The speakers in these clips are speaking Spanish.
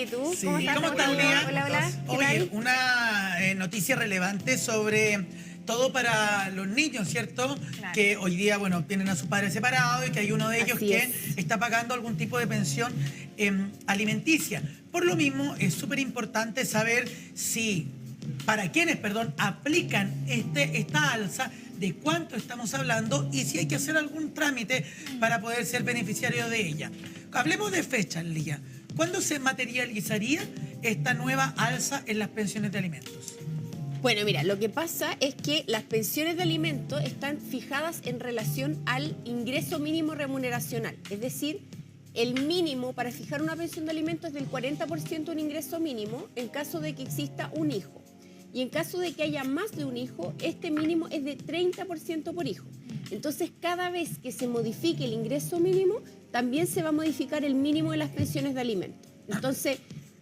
¿y tú? Sí. ¿Cómo estás? ¿Cómo estás, Lía? Hola, hola. ¿Qué Oye, tal? una noticia relevante sobre todo para los niños, ¿cierto? Claro. Que hoy día, bueno, tienen a sus padres separados y que hay uno de ellos Así que es. está pagando algún tipo de pensión alimenticia. Por lo mismo, es súper importante saber si, para quienes, perdón, aplican esta alza, de cuánto estamos hablando y si hay que hacer algún trámite para poder ser beneficiario de ella. Hablemos de fechas, Lía. ¿Cuándo se materializaría esta nueva alza en las pensiones de alimentos? Bueno, mira, lo que pasa es que las pensiones de alimentos están fijadas en relación al ingreso mínimo remuneracional. Es decir, el mínimo para fijar una pensión de alimentos es del 40% de un ingreso mínimo en caso de que exista un hijo. Y en caso de que haya más de un hijo, este mínimo es de 30% por hijo. Entonces, cada vez que se modifique el ingreso mínimo, también se va a modificar el mínimo de las pensiones de alimentos. Entonces,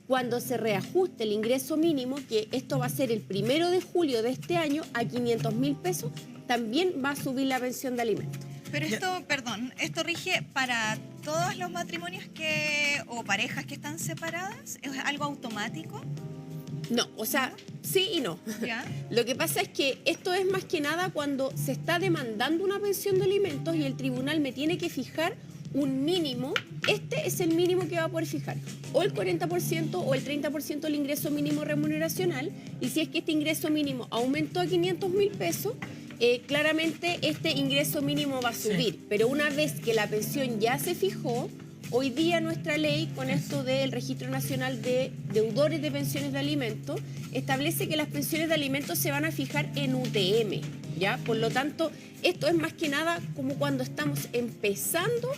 cuando se reajuste el ingreso mínimo, que esto va a ser el 1 de julio de este año, a 500.000 pesos, también va a subir la pensión de alimentos. Pero esto, perdón, ¿esto rige para todos los matrimonios o parejas que están separadas? ¿Es algo automático? No, o sea, sí y no. ¿Ya? Lo que pasa es que esto es más que nada cuando se está demandando una pensión de alimentos y el tribunal me tiene que fijar un mínimo. Este es el mínimo que va a poder fijar, o el 40% o el 30% del ingreso mínimo remuneracional, y si es que este ingreso mínimo aumentó a 500.000 pesos, claramente este ingreso mínimo va a subir. Sí. Pero una vez que la pensión ya se fijó, hoy día nuestra ley, con esto del Registro Nacional de Deudores de Pensiones de Alimentos, establece que las pensiones de alimentos se van a fijar en UTM, ¿ya? Por lo tanto, esto es más que nada como cuando estamos empezando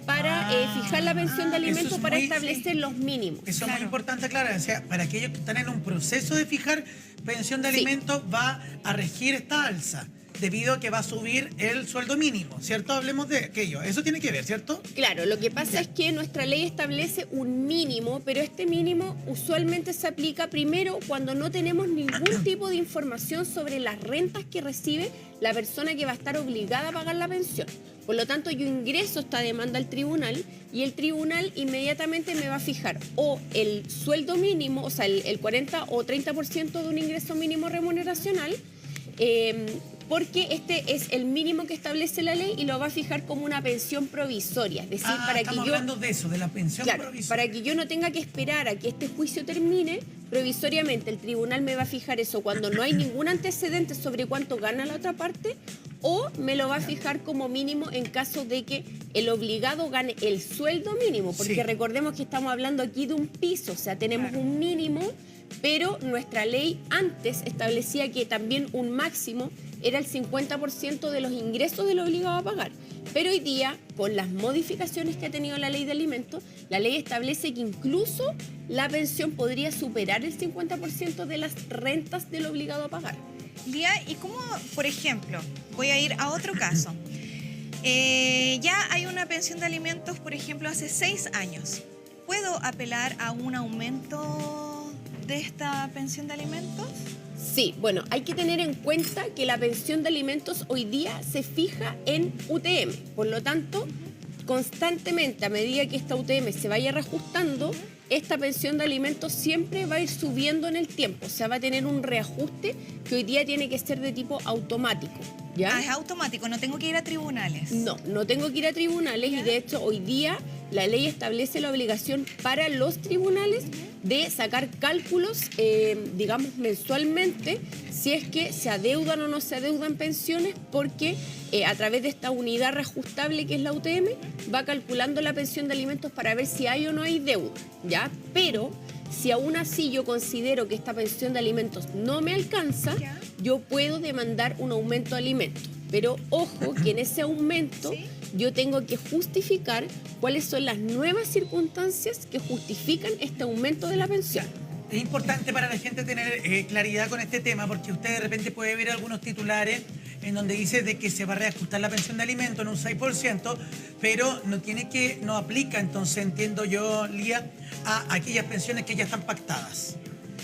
para fijar la pensión de alimentos para establecer los mínimos. Eso es muy importante, claro. O sea, para aquellos que están en un proceso de fijar pensión de alimentos, va a regir esta alza, debido a que va a subir el sueldo mínimo, ¿cierto? Hablemos de aquello. Eso tiene que ver, ¿cierto? Claro, lo que pasa es que nuestra ley establece un mínimo, pero este mínimo usualmente se aplica primero cuando no tenemos ningún tipo de información sobre las rentas que recibe la persona que va a estar obligada a pagar la pensión. Por lo tanto, yo ingreso esta demanda al tribunal y el tribunal inmediatamente me va a fijar o el sueldo mínimo, o sea, el 40 o 30% de un ingreso mínimo remuneracional, porque este es el mínimo que establece la ley y lo va a fijar como una pensión provisoria. Es decir, para que yo... hablando de eso, de la pensión provisoria. Para que yo no tenga que esperar a que este juicio termine, provisoriamente el tribunal me va a fijar eso cuando no hay ningún antecedente sobre cuánto gana la otra parte, o me lo va a fijar como mínimo en caso de que el obligado gane el sueldo mínimo, porque recordemos que estamos hablando aquí de un piso, o sea, tenemos un mínimo, pero nuestra ley antes establecía que también un máximo era el 50% de los ingresos del obligado a pagar. Pero hoy día, con las modificaciones que ha tenido la ley de alimentos, la ley establece que incluso la pensión podría superar el 50% de las rentas del obligado a pagar. Lía, ¿y cómo, por ejemplo, voy a ir a otro caso? Ya hay una pensión de alimentos, por ejemplo, hace 6 años. ¿Puedo apelar a un aumento de esta pensión de alimentos? Sí, bueno, hay que tener en cuenta que la pensión de alimentos hoy día se fija en UTM. Por lo tanto, constantemente, a medida que esta UTM se vaya reajustando, esta pensión de alimentos siempre va a ir subiendo en el tiempo. O sea, va a tener un reajuste que hoy día tiene que ser de tipo automático, ¿ya? Ah, es automático, no tengo que ir a tribunales. No, no tengo que ir a tribunales. ¿Ya? Y de hecho hoy día la ley establece la obligación para los tribunales de sacar cálculos, digamos, mensualmente, si es que se adeudan o no se adeudan pensiones, porque a través de esta unidad reajustable que es la UTM, va calculando la pensión de alimentos para ver si hay o no hay deuda, ¿ya? Pero si aún así yo considero que esta pensión de alimentos no me alcanza, yo puedo demandar un aumento de alimentos. Pero ojo que en ese aumento yo tengo que justificar cuáles son las nuevas circunstancias que justifican este aumento de la pensión. Es importante para la gente tener claridad con este tema, porque usted de repente puede ver algunos titulares en donde dice de que se va a reajustar la pensión de alimentos en un 6%, pero no aplica, entonces entiendo yo, Lía, a aquellas pensiones que ya están pactadas,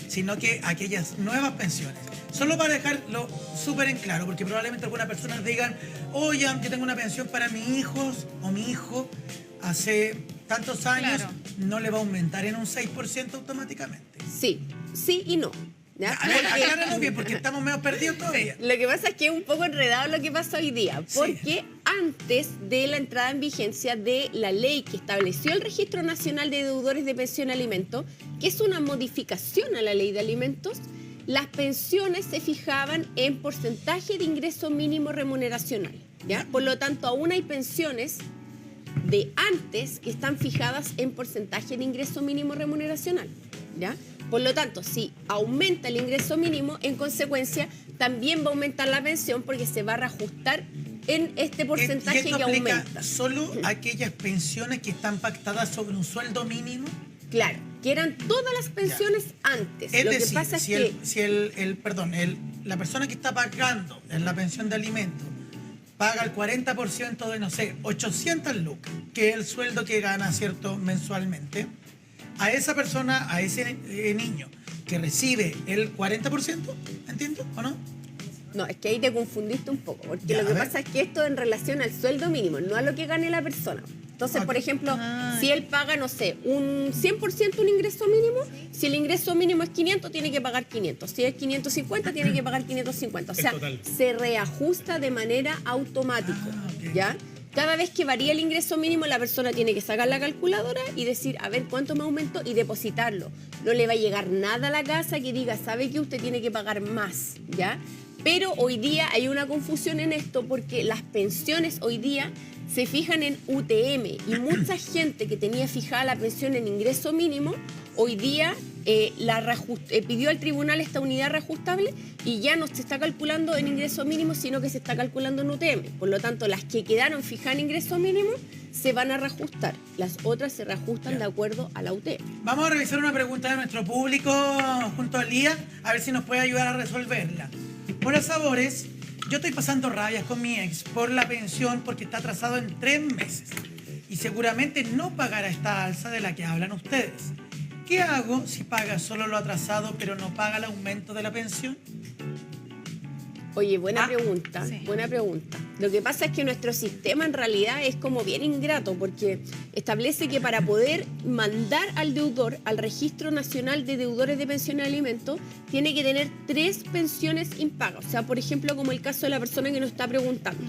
sino que a aquellas nuevas pensiones. Solo para dejarlo súper en claro, porque probablemente algunas personas digan, oye, yo tengo una pensión para mis hijos o mi hijo hace tantos años, no le va a aumentar en un 6% automáticamente. Sí, sí y no. ¿Ya? A ver, acláranos bien, porque estamos medio perdidos todavía. Lo que pasa es que es un poco enredado lo que pasa hoy día, porque antes de la entrada en vigencia de la ley que estableció el Registro Nacional de Deudores de Pensión y Alimentos, que es una modificación a la ley de alimentos, las pensiones se fijaban en porcentaje de ingreso mínimo remuneracional, ¿ya? Por lo tanto, aún hay pensiones de antes que están fijadas en porcentaje de ingreso mínimo remuneracional, ¿ya? Por lo tanto, si aumenta el ingreso mínimo, en consecuencia, también va a aumentar la pensión porque se va a reajustar en este porcentaje ¿Y esto que aplica aumenta. solo a aquellas pensiones que están pactadas sobre un sueldo mínimo? Claro, que eran todas las pensiones antes. Es Lo decir, que pasa es si, que la persona que está pagando en la pensión de alimentos paga el 40% de, no sé, 800 lucas, que es el sueldo que gana, ¿cierto?, mensualmente, a esa persona, a ese niño que recibe el 40%, ¿entiendo o no? no, es que ahí te confundiste un poco, porque Ya, lo que a ver. pasa es que esto es en relación al sueldo mínimo, no a lo que gane la persona. Entonces, por ejemplo, si él paga, no sé, un 100% un ingreso mínimo, si el ingreso mínimo es 500, tiene que pagar 500. Si es 550, tiene que pagar 550. O sea, se reajusta de manera automática, ok. ¿ya? Cada vez que varía el ingreso mínimo, la persona tiene que sacar la calculadora y decir, a ver, ¿cuánto me aumentó? Y depositarlo. No le va a llegar nada a la casa que diga, ¿sabe que usted tiene que pagar más? ¿Ya? Pero hoy día hay una confusión en esto porque las pensiones hoy día se fijan en UTM y mucha gente que tenía fijada la pensión en ingreso mínimo, hoy día pidió al tribunal esta unidad reajustable y ya no se está calculando en ingreso mínimo, sino que se está calculando en UTM. Por lo tanto, las que quedaron fijadas en ingreso mínimo se van a reajustar. Las otras se reajustan de acuerdo a la UTM. Vamos a revisar una pregunta de nuestro público junto a Lía, a ver si nos puede ayudar a resolverla. Hola, sabores. Yo estoy pasando rabias con mi ex por la pensión porque está atrasado en 3 meses y seguramente no pagará esta alza de la que hablan ustedes. ¿Qué hago si paga solo lo atrasado pero no paga el aumento de la pensión? Oye, buena pregunta, sí. buena pregunta. Lo que pasa es que nuestro sistema en realidad es como bien ingrato porque establece que para poder mandar al deudor al Registro Nacional de Deudores de Pensión y Alimentos tiene que tener 3 pensiones impagas. O sea, por ejemplo, como el caso de la persona que nos está preguntando.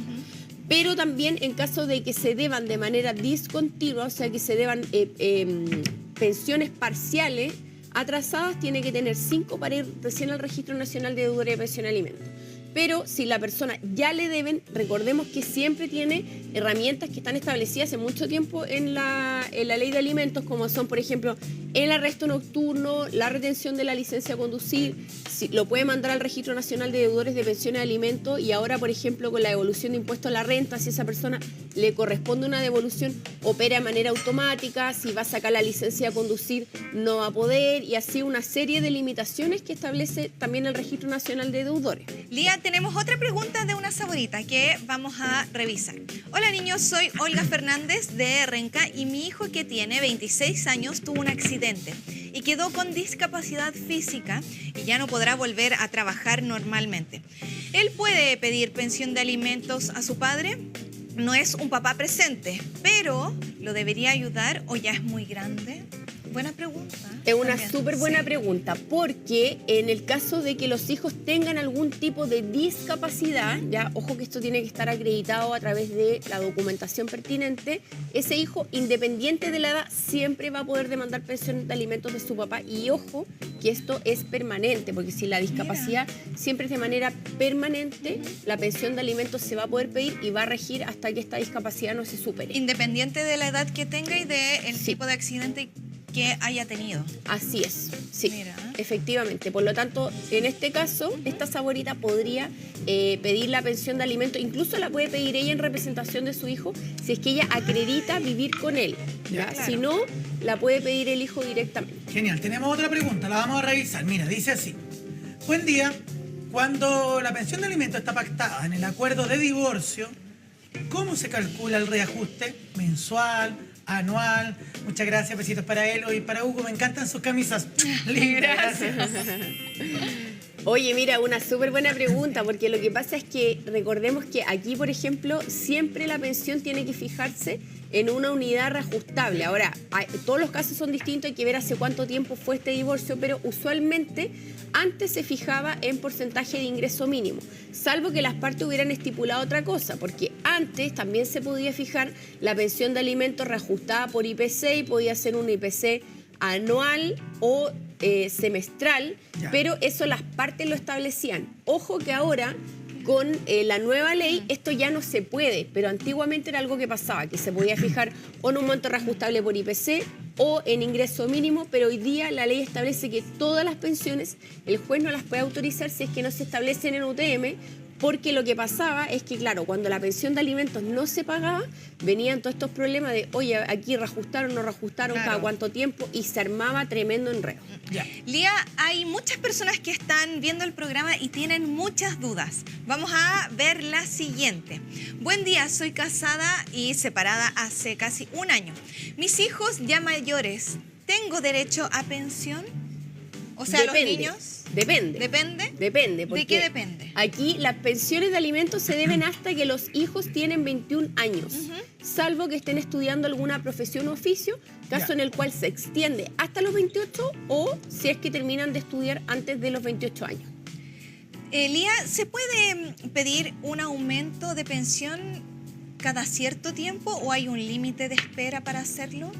Pero también en caso de que se deban de manera discontinua, o sea, que se deban pensiones parciales atrasadas, tiene que tener 5 para ir recién al Registro Nacional de Deudores de Pensión y Alimentos. Pero si la persona ya le deben, recordemos que siempre tiene herramientas que están establecidas hace mucho tiempo en la ley de alimentos, como son, por ejemplo, el arresto nocturno, la retención de la licencia a conducir, lo puede mandar al Registro Nacional de Deudores de Pensiones y Alimentos y ahora, por ejemplo, con la devolución de impuesto a la renta, si a esa persona le corresponde una devolución, opera de manera automática, si va a sacar la licencia a conducir no va a poder y así una serie de limitaciones que establece también el Registro Nacional de Deudores. Lía, tenemos otra pregunta de una saborita que vamos a revisar. Hola niños, soy Olga Fernández de Renca y mi hijo que tiene 26 años tuvo un accidente y quedó con discapacidad física y ya no podrá volver a trabajar normalmente. ¿Él puede pedir pensión de alimentos a su padre? No es un papá presente, pero ¿lo debería ayudar o ya es muy grande? Buena pregunta. Es una También. súper buena Sí. pregunta, porque en el caso de que los hijos tengan algún tipo de discapacidad, ya, ojo que esto tiene que estar acreditado a través de la documentación pertinente, ese hijo, independiente de la edad, siempre va a poder demandar pensión de alimentos de su papá. Y ojo, que esto es permanente, porque si la discapacidad siempre es de manera permanente, la pensión de alimentos se va a poder pedir y va a regir hasta que esta discapacidad no se supere. Independiente de la edad que tenga y del Sí. tipo de accidente que haya tenido. Así es, sí, Mira. efectivamente. Por lo tanto, en este caso, esta saborita podría pedir la pensión de alimentos, incluso la puede pedir ella en representación de su hijo, si es que ella acredita vivir con él. ¿ya? Claro. Si no, la puede pedir el hijo directamente. Genial, tenemos otra pregunta, la vamos a revisar. Mira, dice así. Buen día, cuando la pensión de alimentos está pactada en el acuerdo de divorcio, ¿cómo se calcula el reajuste? ¿Mensual? ¿Anual? Muchas gracias, besitos para él y para Hugo. Me encantan sus camisas. Lindas, gracias. Oye, mira, una súper buena pregunta, porque lo que pasa es que recordemos que aquí, por ejemplo, siempre la pensión tiene que fijarse en una unidad reajustable. Ahora, todos los casos son distintos, hay que ver hace cuánto tiempo fue este divorcio, pero usualmente antes se fijaba en porcentaje de ingreso mínimo, salvo que las partes hubieran estipulado otra cosa, porque antes también se podía fijar la pensión de alimentos reajustada por IPC y podía ser un IPC anual o semestral, pero eso las partes lo establecían. Ojo que ahora con la nueva ley esto ya no se puede, pero antiguamente era algo que pasaba, que se podía fijar o en un monto reajustable por IPC o en ingreso mínimo, pero hoy día la ley establece que todas las pensiones el juez no las puede autorizar si es que no se establecen en UTM, porque lo que pasaba es que, claro, cuando la pensión de alimentos no se pagaba, venían todos estos problemas de, oye, aquí reajustaron, no reajustaron, cada cuánto tiempo, y se armaba tremendo enredo. Lía, hay muchas personas que están viendo el programa y tienen muchas dudas. Vamos a ver la siguiente. Buen día, soy casada y separada hace casi un año. Mis hijos ya mayores, ¿tengo derecho a pensión? O sea, los niños... Depende. ¿Depende? Depende. ¿De qué depende? Aquí las pensiones de alimentos se deben hasta que los hijos tienen 21 años, salvo que estén estudiando alguna profesión o oficio, caso en el cual se extiende hasta los 28 o si es que terminan de estudiar antes de los 28 años. Lía, ¿se puede pedir un aumento de pensión cada cierto tiempo o hay un límite de espera para hacerlo?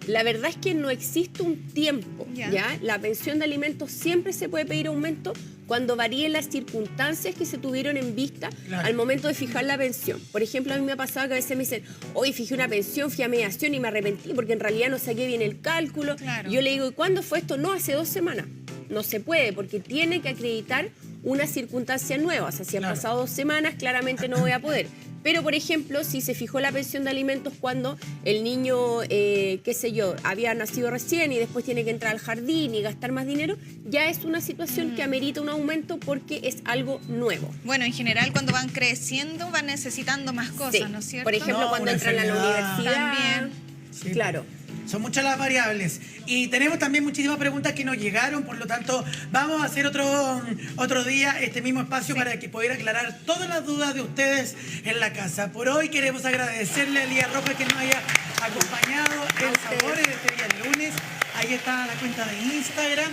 La verdad es que no existe un tiempo, ¿ya? La pensión de alimentos siempre se puede pedir aumento cuando varíen las circunstancias que se tuvieron en vista al momento de fijar la pensión. Por ejemplo, a mí me ha pasado que a veces me dicen, hoy fijé una pensión, fui a mediación y me arrepentí porque en realidad no saqué bien el cálculo. Yo le digo, ¿y cuándo fue esto? No, hace 2 semanas. No se puede porque tiene que acreditar una circunstancia nueva. O sea, si han pasado 2 semanas, claramente no voy a poder. Pero, por ejemplo, si se fijó la pensión de alimentos cuando el niño, qué sé yo, había nacido recién y después tiene que entrar al jardín y gastar más dinero, ya es una situación que amerita un aumento porque es algo nuevo. Bueno, en general, cuando van creciendo, van necesitando más cosas, ¿no es cierto? Por ejemplo, cuando entran a la universidad. También. Sí, claro. Son muchas las variables. Y tenemos también muchísimas preguntas que nos llegaron, por lo tanto, vamos a hacer otro día este mismo espacio para que poder aclarar todas las dudas de ustedes en la casa. Por hoy queremos agradecerle a Lía Rojas que nos haya acompañado en Sabores de este día lunes. Ahí está la cuenta de Instagram,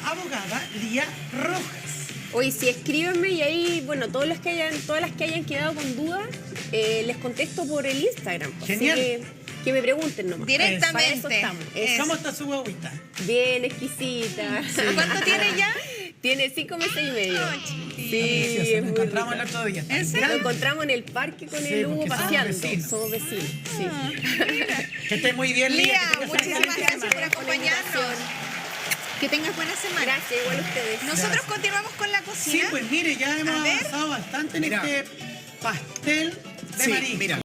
@abogada Lía Rojas. Oye, sí, escríbanme y ahí, bueno, todas las que hayan quedado con dudas, les contesto por el Instagram. Genial. Así que me pregunten nomás. Directamente. Para eso estamos. ¿Cómo está su guaguita? Bien exquisita. ¿Cuánto tiene ya? Tiene 5 meses y medio. Ay, chiquitito. Sí, es Nos muy encontramos rica. el otro día. ¿En serio? Nos encontramos en el parque con Sí, el Hugo porque somos paseando. vecinos. Somos vecinos. Sí. Que esté muy bien, Lía. Lía, que tengas una muchísimas excelente gracias por semana. acompañarnos. Que tengas buena semana. Gracias, igual a ustedes. Nosotros continuamos con la cocina. Sí, pues mire, ya hemos A ver. avanzado bastante en Mira. este pastel de Sí, marisco. mira.